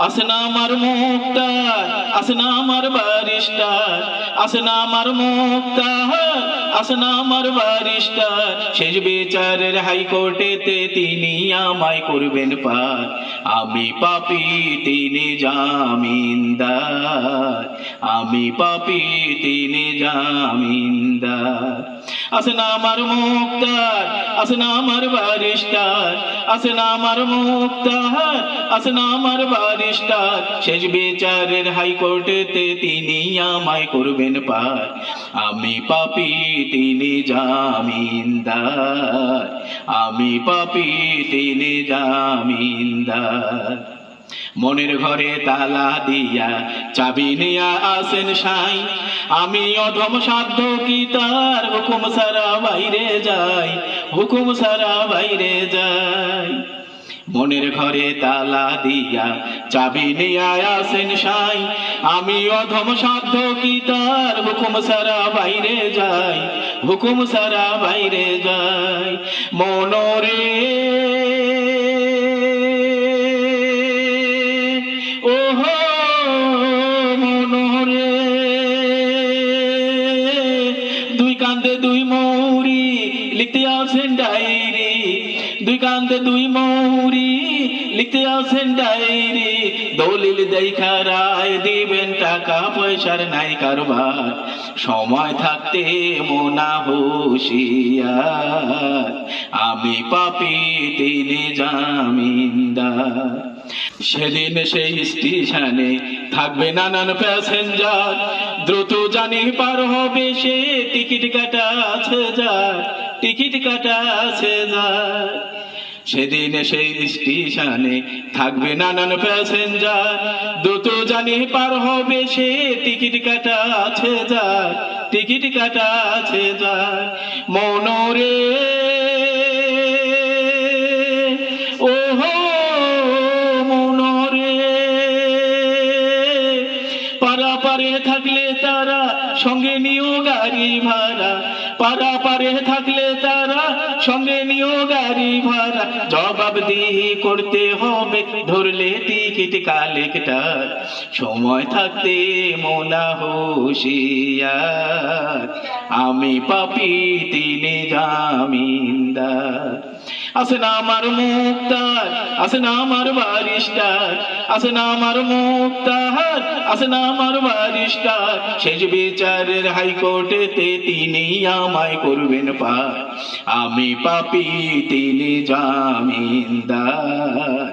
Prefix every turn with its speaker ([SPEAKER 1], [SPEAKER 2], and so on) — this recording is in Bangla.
[SPEAKER 1] আসনা আমার মুক্তার, আসনা আমার বারিস্টার, আসনা আমার মুক্তার, আসনা আমার বারিস্টার, শেষ বিচারের হাইকোর্টেতে তিনি আমায় করবেন পার। আমি পাপী তিনি জামিনদার, আমি পাপী তিনি জামিনদার। আসনা আমার মুক্তার, আসনা আমার বারিস্টার, আসনা আমার মুক্তার, আসনা আমার বারিস্টার, শেষ বিচারের হাইকোর্টেতে তিনি আমায় করবেন পার। আমি পাপী তিনি জামিনদার, আমি পাপী তিনি জামিনদার। মনের ঘরে তালা দিয়া চাবি নিয়া আসেন সাই, আমি অধম সাধ্য কি তার হুকুম সারা বাইরে যাই, হুকুম সারা বাইরে যাই। মনের ঘরে তালা দিয়া চাবি নিয়া আসেন সাই, আমি অধম সাধ্য কি তার হুকুম সারা বাইরে যাই, হুকুম সারা বাইরে যাই। মনরে ওহো মনরে, দুই কান্দে দুই মৌরি লিখতে আসেন ডায়েরি, দুই কান্দে দুই মৌরি লিখতে আসেন ডায়েরি, দলিল দেখা রায় দিবেন টাকা পয়সার নাই কারবার, সময় থাকতে মোনা হুঁশিয়ার, আমি পাপী তিনি জামিনদার। সেদিন সেই স্টেশনে থাকবে নানান প্যাসেঞ্জার, দ্রুত জানি পার হবে সে টিকিট কাটা আছে যার, টিকিট কাটা আছে যার। সেদিন সেই স্টেশনে থাকবে নানান প্যাসেঞ্জার, দ্রুত জানি পার হবে সে টিকিট কাটা আছে যার, টিকিট কাটা আছে যার। মনরে ওহো পারে থাকলে তারা সঙ্গে নিও গাড়ি ভাড়া, পারা পারে থাকলে তারা সঙ্গে নিও গাড়ি ভাড়া, জবাবদিহি করতে হবে ধরলে টিকিট কালেক্টর, সময় থাকতে মোনা হুঁশিয়ার, আমি পাপী তিনি জামিনদার। আসনা আমার মুক্তার, আসনা আমার বারিস্টার, আসনা আমার মুক্তার, আসনা আমার বারিস্টার, শেষ বিচারের হাইকোর্টেতে তিনি আমায় করবেন পার। আমি পাপী তিনি জামিনদার।